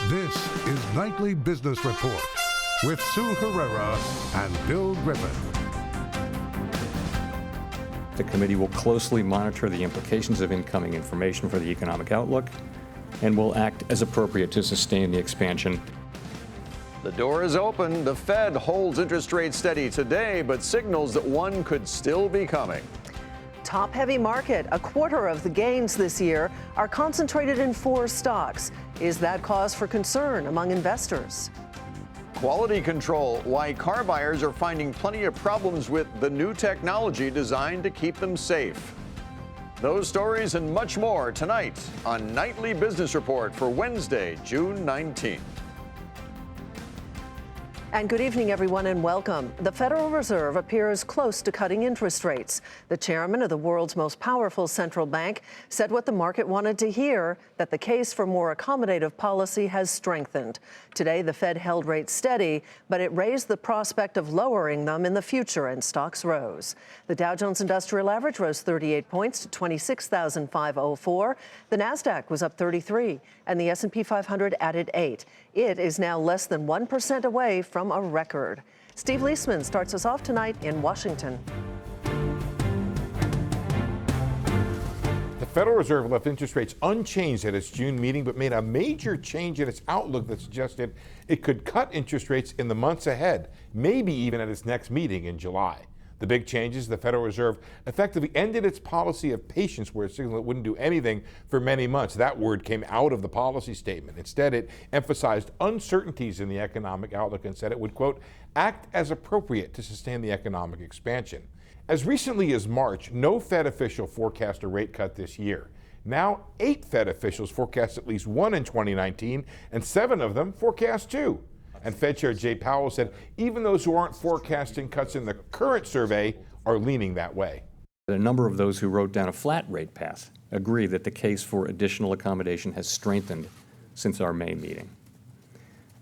This is Nightly Business Report with Sue Herrera and Bill Griffin. The committee will closely monitor the implications of incoming information for the economic outlook and will act as appropriate to sustain the expansion. The door is open. The Fed holds interest rates steady today, but signals that one could still be coming. Top-heavy market. A quarter of the gains this year are concentrated in 4 stocks. Is that cause for concern among investors? Quality control. Why car buyers are finding plenty of problems with the new technology designed to keep them safe. Those stories and much more tonight on Nightly Business Report for Wednesday, June 19th. And good evening, everyone, and welcome. The Federal Reserve appears close to cutting interest rates. The chairman of the world's most powerful central bank said what the market wanted to hear, that the case for more accommodative policy has strengthened. Today, the Fed held rates steady, but it raised the prospect of lowering them in the future, and stocks rose. The Dow Jones Industrial Average rose 38 points to 26,504. The Nasdaq was up 33, and the S&P 500 added 8. It is now less than 1% away from a record. Steve Leisman starts us off tonight in Washington. The Federal Reserve left interest rates unchanged at its June meeting, but made a major change in its outlook that suggested it could cut interest rates in the months ahead, maybe even at its next meeting in July. The big changes, the Federal Reserve effectively ended its policy of patience, where it signaled it wouldn't do anything for many months. That word came out of the policy statement. Instead, it emphasized uncertainties in the economic outlook and said it would, quote, act as appropriate to sustain the economic expansion. As recently as March, no Fed official forecast a rate cut this year. Now, 8 Fed officials forecast at least one in 2019, and 7 of them forecast 2. And Fed Chair Jay Powell said even those who aren't forecasting cuts in the current survey are leaning that way. A number of those who wrote down a flat rate path agree that the case for additional accommodation has strengthened since our May meeting.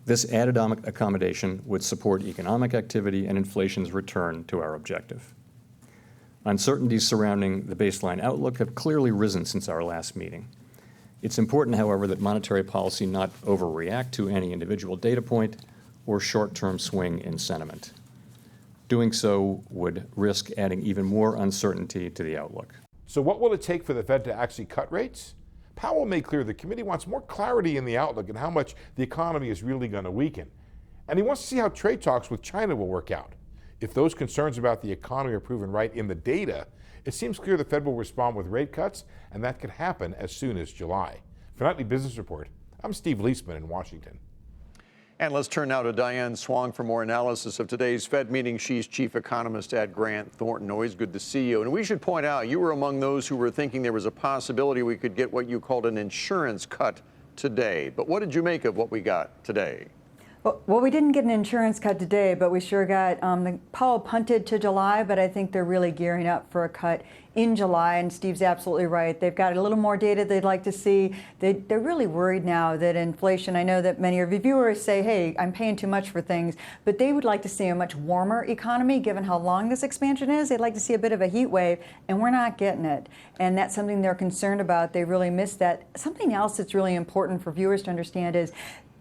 This added accommodation would support economic activity and inflation's return to our objective. Uncertainties surrounding the baseline outlook have clearly risen since our last meeting. It's important, however, that monetary policy not overreact to any individual data point or short-term swing in sentiment. Doing so would risk adding even more uncertainty to the outlook. So what will it take for the Fed to actually cut rates? Powell made clear the committee wants more clarity in the outlook and how much the economy is really going to weaken. And he wants to see how trade talks with China will work out. If those concerns about the economy are proven right in the data, it seems clear the Fed will respond with rate cuts, and that could happen as soon as July. For Nightly Business Report, I'm Steve Leisman in Washington. And let's turn now to Diane Swong for more analysis of today's Fed meeting. She's chief economist at Grant Thornton. Always good to see you. And we should point out, you were among those who were thinking there was a possibility we could get what you called an insurance cut today. But what did you make of what we got today? Well, we didn't get an insurance cut today, but we sure got, Powell punted to July, but I think they're really gearing up for a cut in July, and Steve's absolutely right. They've got a little more data they'd like to see. They're really worried now that inflation, I know that many of your viewers say, hey, I'm paying too much for things, but they would like to see a much warmer economy given how long this expansion is. They'd like to see a bit of a heat wave, and we're not getting it. And that's something they're concerned about. They really miss that. Something else that's really important for viewers to understand is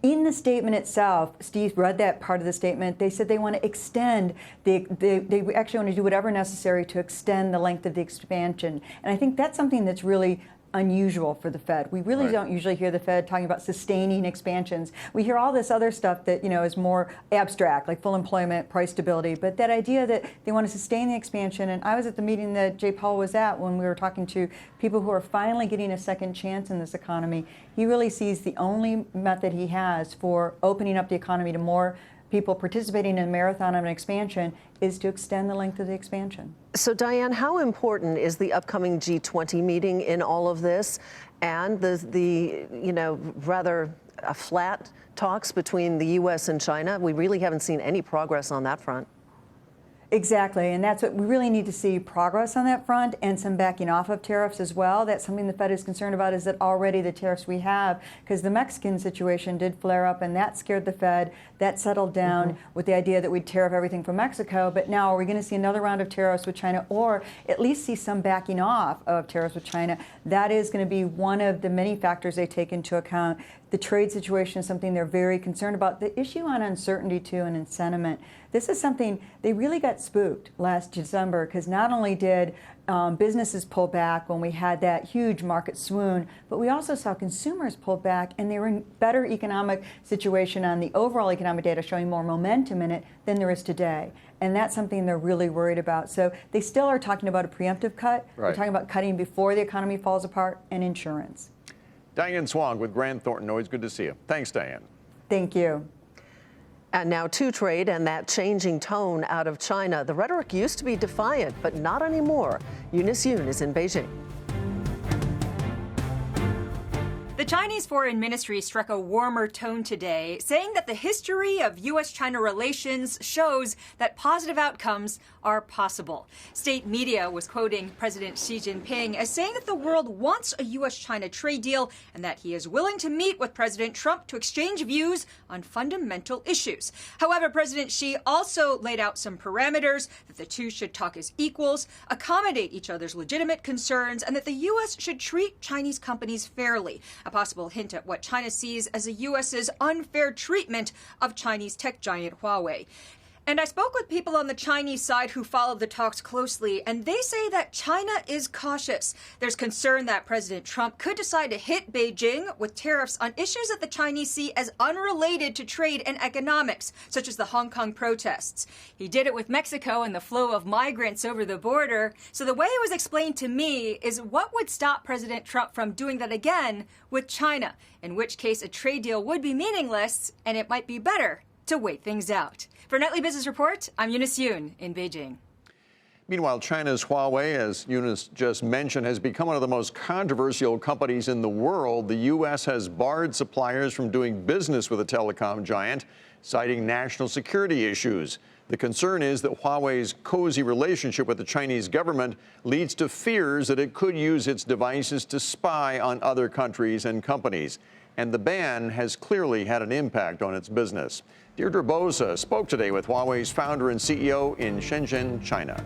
in the statement itself, Steve read that part of the statement, they said they want to extend, they actually want to do whatever necessary to extend the length of the expansion. And I think that's something that's really unusual for the Fed. We really don't usually hear the Fed talking about sustaining expansions. We hear all this other stuff that, is more abstract, like full employment, price stability, but that idea that they want to sustain the expansion. And I was at the meeting that Jay Powell was at when we were talking to people who are finally getting a second chance in this economy. He really sees the only method he has for opening up the economy to more people participating in a marathon of an expansion is to extend the length of the expansion. So, Diane, how important is the upcoming G20 meeting in all of this, and the rather flat talks between the U.S. and China? We really haven't seen any progress on that front. Exactly, and that's what we really need to see, progress on that front and some backing off of tariffs as well. That's something the Fed is concerned about, is that already the tariffs we have, because the Mexican situation did flare up and that scared the Fed. That settled down with the idea that we'd tariff everything from Mexico, but now are we going to see another round of tariffs with China, or at least see some backing off of tariffs with China? That is going to be one of the many factors they take into account. The trade situation is something they're very concerned about. The issue on uncertainty, too, and in sentiment, this is something they really got spooked last December, because not only did businesses pull back when we had that huge market swoon, but we also saw consumers pull back, and they were in better economic situation on the overall economic data, showing more momentum in it than there is today. And that's something they're really worried about. So they still are talking about a preemptive cut. Right. They're talking about cutting before the economy falls apart, and insurance. Diane Swong with Grant Thornton. Always good to see you. Thanks, Diane. Thank you. And now to trade and that changing tone out of China. The rhetoric used to be defiant, but not anymore. Eunice Yoon is in Beijing. The Chinese Foreign Ministry struck a warmer tone today, saying that the history of U.S.-China relations shows that positive outcomes are possible. State media was quoting President Xi Jinping as saying that the world wants a U.S.-China trade deal and that he is willing to meet with President Trump to exchange views on fundamental issues. However, President Xi also laid out some parameters that the two should talk as equals, accommodate each other's legitimate concerns, and that the U.S. should treat Chinese companies fairly. A possible hint at what China sees as the U.S.'s unfair treatment of Chinese tech giant Huawei. And I spoke with people on the Chinese side who followed the talks closely, and they say that China is cautious. There's concern that President Trump could decide to hit Beijing with tariffs on issues that the Chinese see as unrelated to trade and economics, such as the Hong Kong protests. He did it with Mexico and the flow of migrants over the border. So the way it was explained to me is what would stop President Trump from doing that again with China, in which case a trade deal would be meaningless, and it might be better to wait things out. For Nightly Business Report, I'm Eunice Yoon in Beijing. Meanwhile, China's Huawei, as Eunice just mentioned, has become one of the most controversial companies in the world. The U.S. has barred suppliers from doing business with the telecom giant, citing national security issues. The concern is that Huawei's cozy relationship with the Chinese government leads to fears that it could use its devices to spy on other countries and companies. And the ban has clearly had an impact on its business. Deirdre Boza spoke today with Huawei's founder and CEO in Shenzhen, China.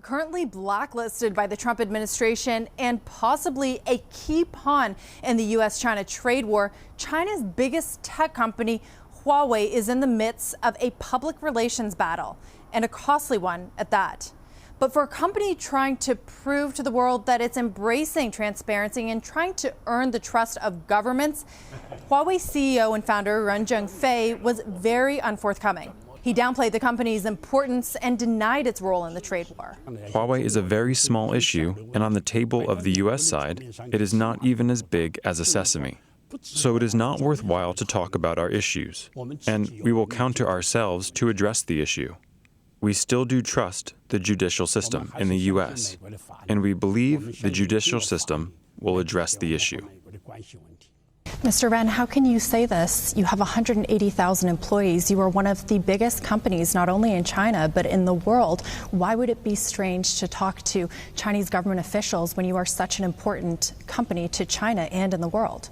Currently blacklisted by the Trump administration and possibly a key pawn in the U.S.-China trade war, China's biggest tech company, Huawei, is in the midst of a public relations battle, and a costly one at that. But for a company trying to prove to the world that it's embracing transparency and trying to earn the trust of governments, Huawei CEO and founder Ren Zhengfei was very unforthcoming. He downplayed the company's importance and denied its role in the trade war. Huawei is a very small issue, and on the table of the U.S. side, it is not even as big as a sesame. So it is not worthwhile to talk about our issues, and we will counter ourselves to address the issue. We still do trust the judicial system in the U.S., and we believe the judicial system will address the issue. Mr. Ren, how can you say this? You have 180,000 employees. You are one of the biggest companies, not only in China, but in the world. Why would it be strange to talk to Chinese government officials when you are such an important company to China and in the world?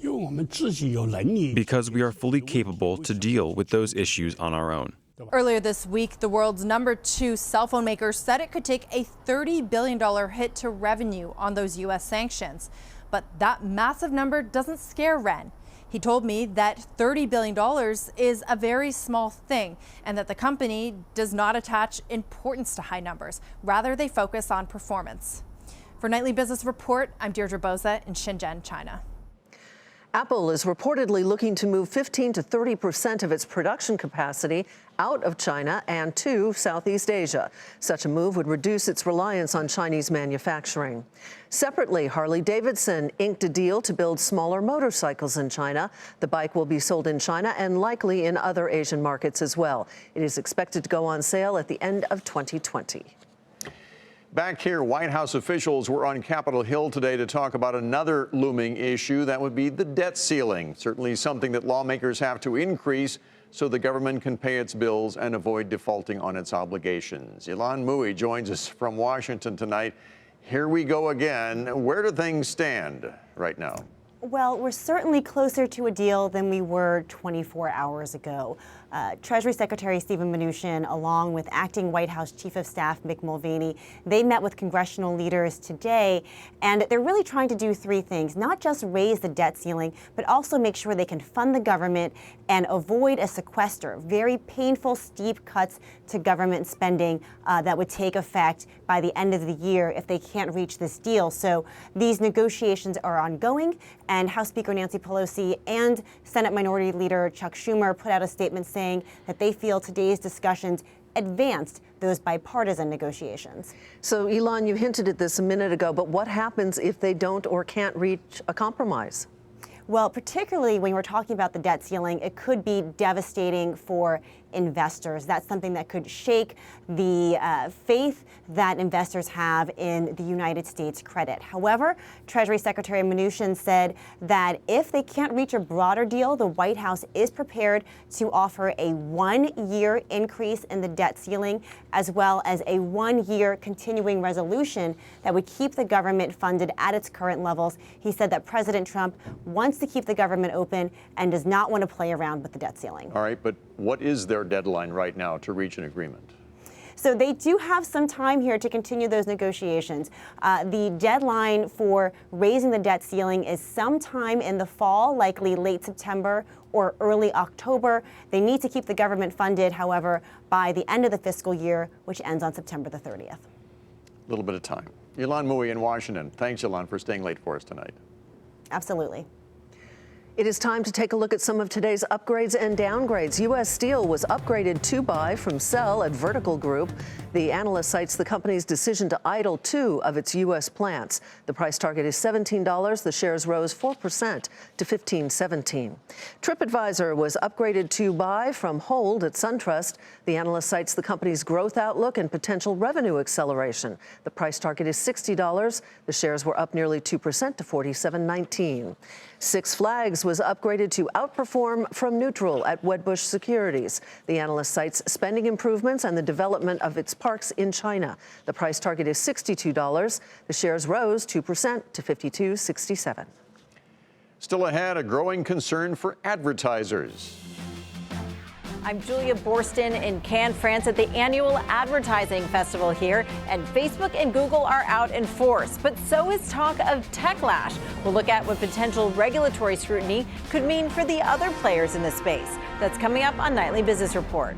Because we are fully capable to deal with those issues on our own. Earlier this week, the world's #2 cell phone maker said it could take a $30 billion hit to revenue on those U.S. sanctions. But that massive number doesn't scare Ren. He told me that $30 billion is a very small thing and that the company does not attach importance to high numbers. Rather, they focus on performance. For Nightly Business Report, I'm Deirdre Boza in Shenzhen, China. Apple is reportedly looking to move 15% to 30% of its production capacity out of China and to Southeast Asia. Such a move would reduce its reliance on Chinese manufacturing. Separately, Harley-Davidson inked a deal to build smaller motorcycles in China. The bike will be sold in China and likely in other Asian markets as well. It is expected to go on sale at the end of 2020. Back here, White House officials were on Capitol Hill today to talk about another looming issue. That would be the debt ceiling, certainly something that lawmakers have to increase so the government can pay its bills and avoid defaulting on its obligations. Ilan Mui joins us from Washington tonight. Here we go again. Where do things stand right now? Well, we're certainly closer to a deal than we were 24 hours ago. Treasury Secretary Steven Mnuchin, along with acting White House Chief of Staff Mick Mulvaney, they met with congressional leaders today, and they're really trying to do three things: not just raise the debt ceiling, but also make sure they can fund the government and avoid a sequester, very painful, steep cuts to government spending that would take effect by the end of the year if they can't reach this deal. So these negotiations are ongoing, and House Speaker Nancy Pelosi and Senate Minority Leader Chuck Schumer put out a statement saying that they feel today's discussions advanced those bipartisan negotiations. So, Ilan, you hinted at this a minute ago, but what happens if they don't or can't reach a compromise? Well, particularly when we're talking about the debt ceiling, it could be devastating for investors. That's something that could shake the faith that investors have in the United States credit. However, Treasury Secretary Mnuchin said that if they can't reach a broader deal, the White House is prepared to offer a 1-year increase in the debt ceiling, as well as a 1-year continuing resolution that would keep the government funded at its current levels. He said that President Trump wants to keep the government open and does not want to play around with the debt ceiling. All right, but what is their deadline right now to reach an agreement? So they do have some time here to continue those negotiations. The deadline for raising the debt ceiling is sometime in the fall, likely late September or early October. They need to keep the government funded, however, by the end of the fiscal year, which ends on September the 30th. A little bit of time. Ilan Mui in Washington. Thanks, Ilan, for staying late for us tonight. Absolutely. It is time to take a look at some of today's upgrades and downgrades. U.S. Steel was upgraded to buy from sell at Vertical Group. The analyst cites the company's decision to idle 2 of its U.S. plants. The price target is $17. The shares rose 4% to $15.17. TripAdvisor was upgraded to buy from hold at SunTrust. The analyst cites the company's growth outlook and potential revenue acceleration. The price target is $60. The shares were up nearly 2% to $47.19. Six Flags was upgraded to outperform from neutral at Wedbush Securities. The analyst cites spending improvements and the development of its parks in China. The price target is $62. The shares rose 2% to $52.67. Still ahead, a growing concern for advertisers. I'm Julia Borston in Cannes, France at the annual advertising festival here, and Facebook and Google are out in force, but so is talk of techlash. We'll look at what potential regulatory scrutiny could mean for the other players in this space. That's coming up on Nightly Business Report.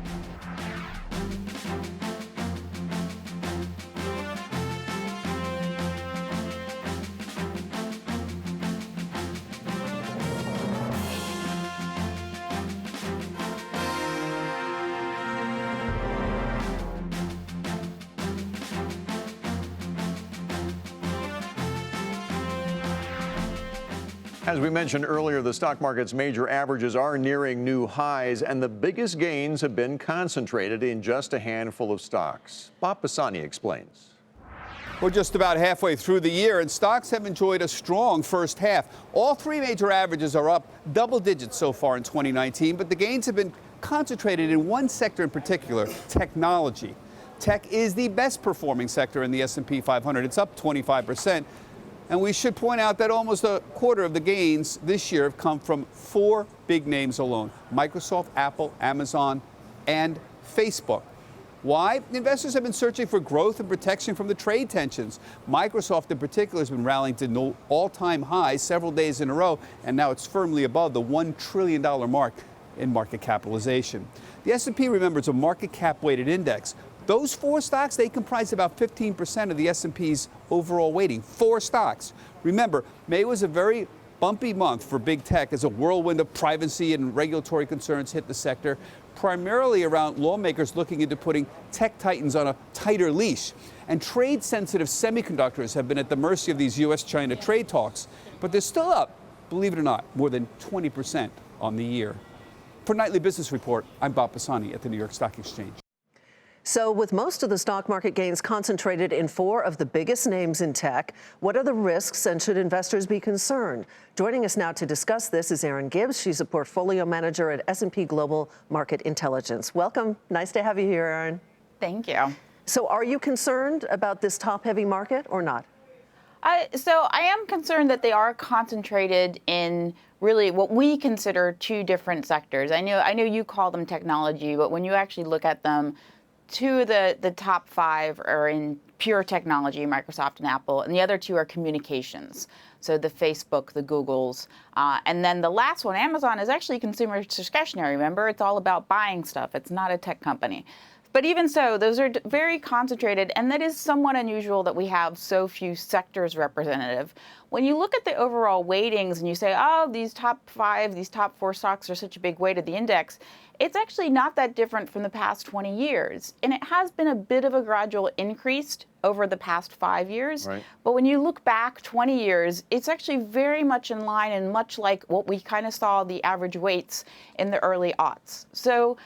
As we mentioned earlier, the stock market's major averages are nearing new highs, and the biggest gains have been concentrated in just a handful of stocks. Bob Pisani explains. We're just about halfway through the year, and stocks have enjoyed a strong first half. All 3 major averages are up double digits so far in 2019, but the gains have been concentrated in one sector in particular, technology. Tech is the best performing sector in the S&P 500. It's up 25%. And we should point out that almost a quarter of the gains this year have come from 4 big names alone: Microsoft, Apple, Amazon, and Facebook. Why? Investors have been searching for growth and protection from the trade tensions. Microsoft in particular has been rallying to all-time highs several days in a row, and now it's firmly above the $1 trillion mark in market capitalization. The S&P, remember, is a market cap weighted index. Those 4 stocks, they comprise about 15% of the S&P's overall weighting. 4 stocks. Remember, May was a very bumpy month for big tech as a whirlwind of privacy and regulatory concerns hit the sector, primarily around lawmakers looking into putting tech titans on a tighter leash. And trade-sensitive semiconductors have been at the mercy of these U.S.-China trade talks. But they're still up, believe it or not, more than 20% on the year. For Nightly Business Report, I'm Bob Pisani at the New York Stock Exchange. So with most of the stock market gains concentrated in 4 of the biggest names in tech, what are the risks and should investors be concerned? Joining us now to discuss this is Erin Gibbs. She's a portfolio manager at S&P Global Market Intelligence. Welcome. Nice to have you here, Erin. Thank you. So are you concerned about this top-heavy market or not? So I am concerned that they are concentrated in really what we consider 2 different sectors. I know you call them technology, but when you actually look at them, 2 of the top 5 are in pure technology, Microsoft and Apple, and the other 2 are communications. So the Facebook, the Googles, and then the last one, Amazon, is actually consumer discretionary. Remember, it's all about buying stuff. It's not a tech company. But even so, those are very concentrated, and that is somewhat unusual that we have so few sectors representative. When you look at the overall weightings and you say, oh, these top 5, these top 4 stocks are such a big weight of the index, it's actually not that different from the past 20 years. And it has been a bit of a gradual increase over the past 5 years. Right. But when you look back 20 years, it's actually very much in line and much like what we kind of saw the average weights in the early aughts. So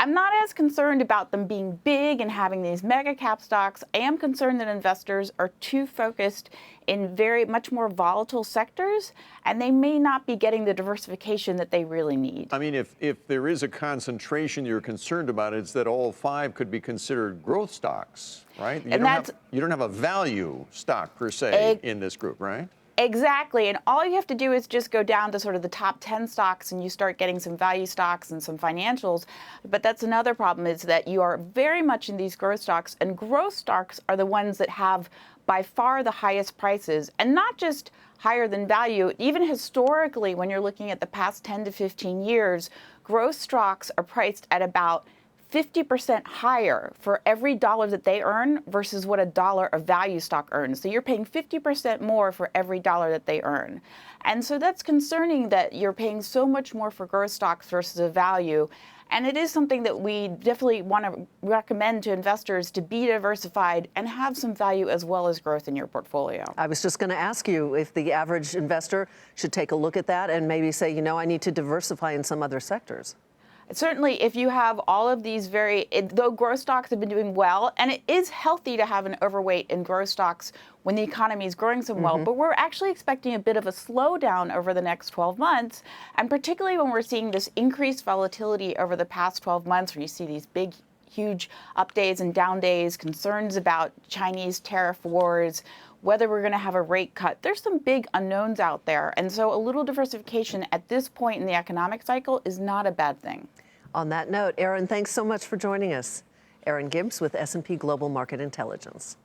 I'm not as concerned about them being big and having these mega cap stocks. I am concerned that investors are too focused in very much more volatile sectors, and they may not be getting the diversification that they really need. I mean, if there is a concentration you're concerned about, it's that all 5 could be considered growth stocks, right? You don't have a value stock per se in this group, right? Exactly, and all you have to do is just go down to sort of the top 10 stocks and you start getting some value stocks and some financials. But that's another problem, is that you are very much in these growth stocks, and growth stocks are the ones that have by far the highest prices, and not just higher than value. Even historically, when you're looking at the past 10 to 15 years, growth stocks are priced at about 50% higher for every dollar that they earn versus what a dollar of value stock earns. So you're paying 50% more for every dollar that they earn. And so that's concerning that you're paying so much more for growth stocks versus a value. And it is something that we definitely want to recommend to investors to be diversified and have some value as well as growth in your portfolio. I was just going to ask you if the average investor should take a look at that and maybe say, you know, I need to diversify in some other sectors. Certainly, if you have all of these though growth stocks have been doing well, and it is healthy to have an overweight in growth stocks when the economy is growing so well, but we're actually expecting a bit of a slowdown over the next 12 months, and particularly when we're seeing this increased volatility over the past 12 months, where you see these big, huge up days and down days, concerns about Chinese tariff wars, whether we're going to have a rate cut. There's some big unknowns out there. And so a little diversification at this point in the economic cycle is not a bad thing. On that note, Erin, thanks so much for joining us. Erin Gibbs with S&P Global Market Intelligence.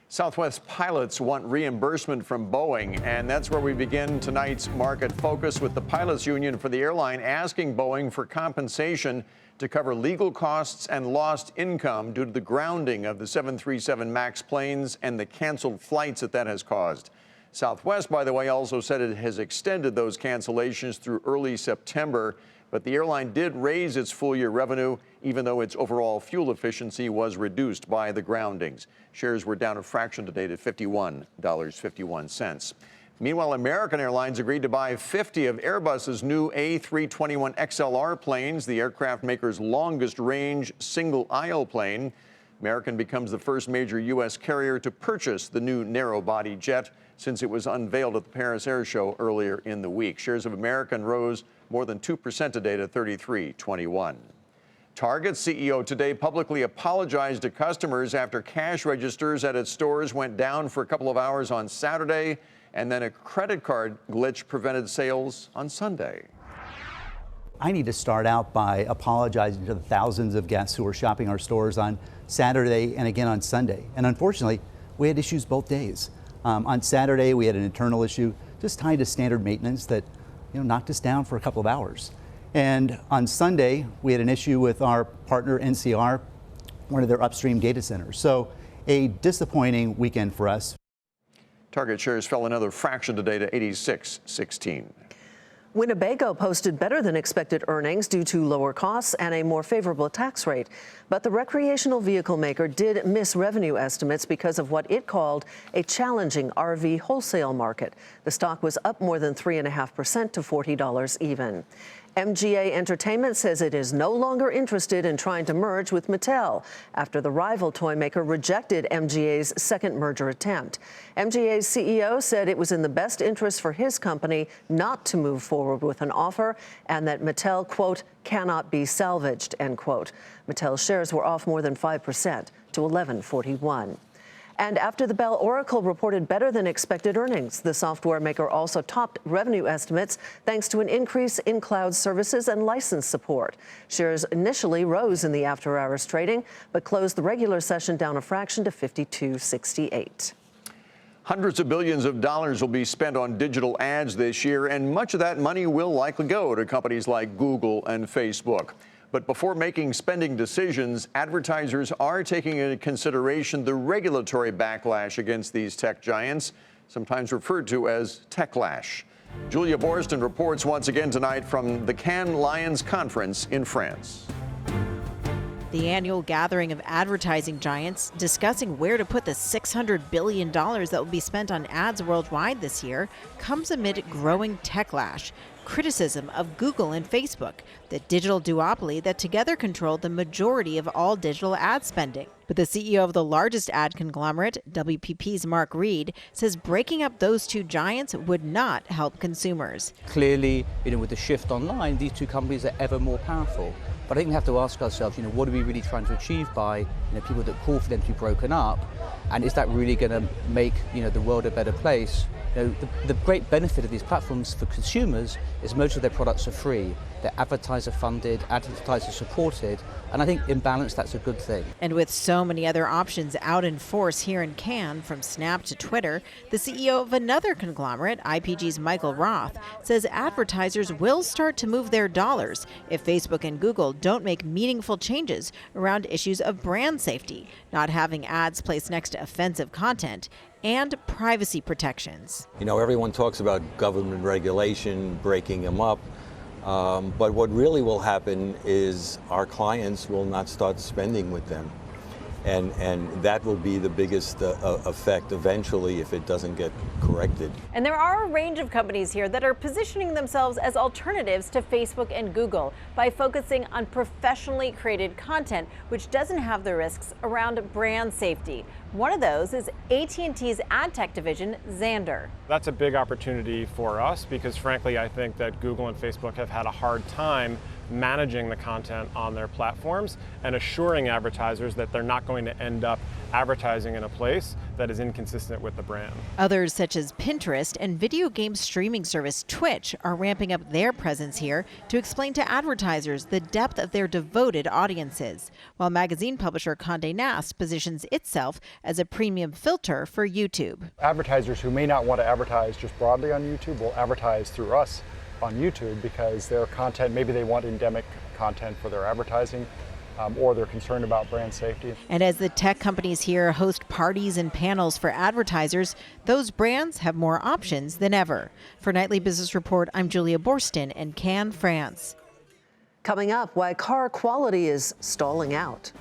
Southwest pilots want reimbursement from Boeing, and that's where we begin tonight's market focus, with the pilots union for the airline asking Boeing for compensation to cover legal costs and lost income due to the grounding of the 737 MAX planes and the canceled flights that has caused. Southwest, by the way, also said it has extended those cancellations through early September, but the airline did raise its full-year revenue, even though its overall fuel efficiency was reduced by the groundings. Shares were down a fraction today to $51.51. Meanwhile, American Airlines agreed to buy 50 of Airbus's new A321XLR planes, the aircraft maker's longest-range single-aisle plane. American becomes the first major U.S. carrier to purchase the new narrow-body jet since it was unveiled at the Paris Air Show earlier in the week. Shares of American rose more than 2% today to $33.21. Target's CEO today publicly apologized to customers after cash registers at its stores went down for a couple of hours on Saturday, and then a credit card glitch prevented sales on Sunday. I need to start out by apologizing to the thousands of guests who were shopping our stores on Saturday and again on Sunday. And unfortunately, we had issues both days. On Saturday, we had an internal issue just tied to standard maintenance that knocked us down for a couple of hours. And on Sunday, we had an issue with our partner NCR, one of their upstream data centers. So a disappointing weekend for us. Target shares fell another fraction today to 86.16. Winnebago posted better than expected earnings due to lower costs and a more favorable tax rate. But the recreational vehicle maker did miss revenue estimates because of what it called a challenging RV wholesale market. The stock was up more than 3.5% to $40 even. MGA Entertainment says it is no longer interested in trying to merge with Mattel after the rival toy maker rejected MGA's second merger attempt. MGA's CEO said it was in the best interest for his company not to move forward with an offer and that Mattel, quote, cannot be salvaged, end quote. Mattel shares were off more than 5% to $11.41. And after the bell, Oracle reported better than expected earnings. The software maker also topped revenue estimates thanks to an increase in cloud services and license support. Shares initially rose in the after-hours trading, but closed the regular session down a fraction to $52.68. Hundreds of billions of dollars will be spent on digital ads this year, and much of that money will likely go to companies like Google and Facebook. But before making spending decisions, advertisers are taking into consideration the regulatory backlash against these tech giants, sometimes referred to as techlash. Julia Borston reports once again tonight from the Cannes Lions Conference in France. The annual gathering of advertising giants discussing where to put the $600 billion that will be spent on ads worldwide this year comes amid growing techlash, criticism of Google and Facebook, the digital duopoly that together control the majority of all digital ad spending. But the CEO of the largest ad conglomerate, WPP's Mark Reed, says breaking up those two giants would not help consumers. Clearly, with the shift online, these two companies are ever more powerful. But I think we have to ask ourselves, what are we really trying to achieve by people that call for them to be broken up? And is that really going to make the world a better place? The great benefit of these platforms for consumers is most of their products are free. They're advertiser funded, advertiser supported, and I think in balance that's a good thing. And with so many other options out in force here in Cannes, from Snap to Twitter, the CEO of another conglomerate, IPG's Michael Roth, says advertisers will start to move their dollars if Facebook and Google don't make meaningful changes around issues of brand safety, not having ads placed next to offensive content, and privacy protections. Everyone talks about government regulation, breaking them up. But what really will happen is our clients will not start spending with them. And that will be the biggest effect eventually if it doesn't get corrected. And there are a range of companies here that are positioning themselves as alternatives to Facebook and Google by focusing on professionally created content, which doesn't have the risks around brand safety. One of those is AT&T's ad tech division, Xandr. That's a big opportunity for us because, frankly, I think that Google and Facebook have had a hard time managing the content on their platforms and assuring advertisers that they're not going to end up advertising in a place that is inconsistent with the brand. Others, such as Pinterest and video game streaming service Twitch, are ramping up their presence here to explain to advertisers the depth of their devoted audiences, while magazine publisher Condé Nast positions itself as a premium filter for YouTube. Advertisers who may not want to advertise just broadly on YouTube will advertise through us on YouTube because their content, maybe they want endemic content for their advertising, or they're concerned about brand safety. And as the tech companies here host parties and panels for advertisers, those brands have more options than ever. For Nightly Business Report, I'm Julia Borston in Cannes, France. Coming up, why car quality is stalling out.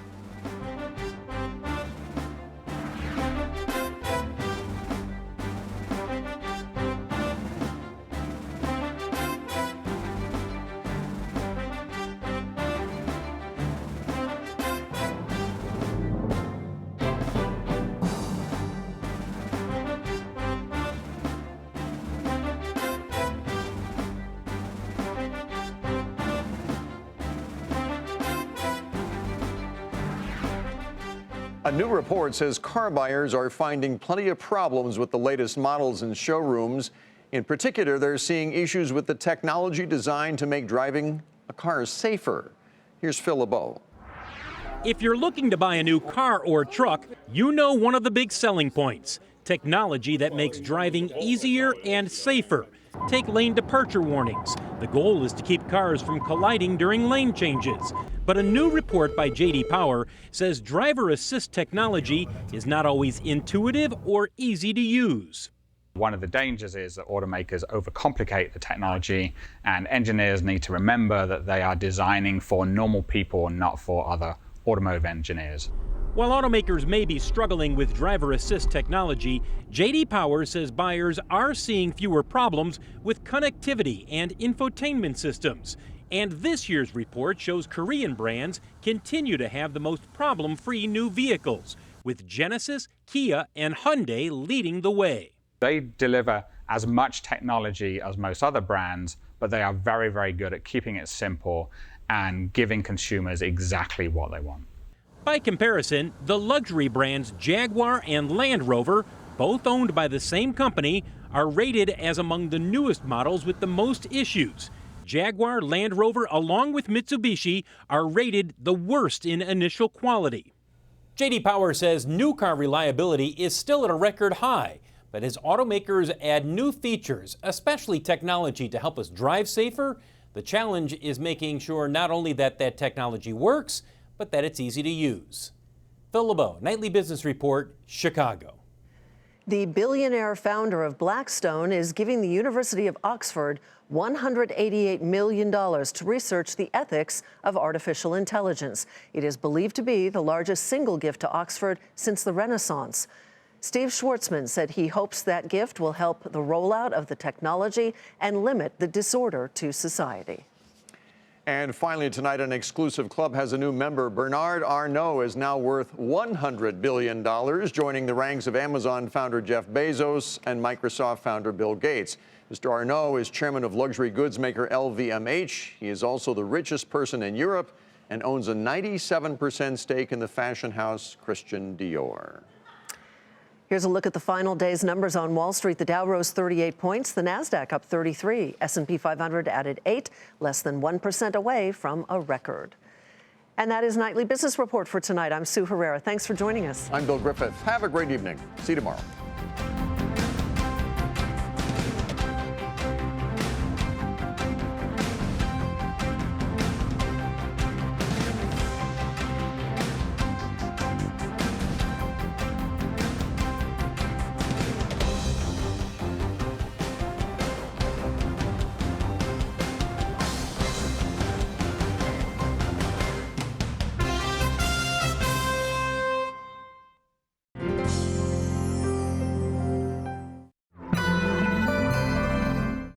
A new report says car buyers are finding plenty of problems with the latest models in showrooms. In particular, they're seeing issues with the technology designed to make driving a car safer. Here's Phil LeBeau. If you're looking to buy a new car or truck, you know one of the big selling points: technology that makes driving easier and safer. Take lane departure warnings. The goal is to keep cars from colliding during lane changes. But a new report by J.D. Power says driver assist technology is not always intuitive or easy to use. One of the dangers is that automakers overcomplicate the technology, and engineers need to remember that they are designing for normal people and not for other automotive engineers. While automakers may be struggling with driver assist technology, J.D. Power says buyers are seeing fewer problems with connectivity and infotainment systems. And this year's report shows Korean brands continue to have the most problem-free new vehicles, with Genesis, Kia, and Hyundai leading the way. They deliver as much technology as most other brands, but they are very, very good at keeping it simple and giving consumers exactly what they want. By comparison, the luxury brands Jaguar and Land Rover, both owned by the same company, are rated as among the newest models with the most issues. Jaguar, Land Rover, along with Mitsubishi, are rated the worst in initial quality. J.D. Power says new car reliability is still at a record high, but as automakers add new features, especially technology to help us drive safer, the challenge is making sure not only that that technology works, but that it's easy to use. Phil LeBeau, Nightly Business Report, Chicago. The billionaire founder of Blackstone is giving the University of Oxford $188 million to research the ethics of artificial intelligence. It is believed to be the largest single gift to Oxford since the Renaissance. Steve Schwartzman said he hopes that gift will help the rollout of the technology and limit the disorder to society. And finally tonight, an exclusive club has a new member. Bernard Arnault is now worth $100 billion, joining the ranks of Amazon founder Jeff Bezos and Microsoft founder Bill Gates. Mr. Arnault is chairman of luxury goods maker LVMH. He is also the richest person in Europe and owns a 97% stake in the fashion house Christian Dior. Here's a look at the final day's numbers on Wall Street. The Dow rose 38 points, the Nasdaq up 33, S&P 500 added 8, less than 1% away from a record. And that is Nightly Business Report for tonight. I'm Sue Herrera. Thanks for joining us. I'm Bill Griffith. Have a great evening. See you tomorrow.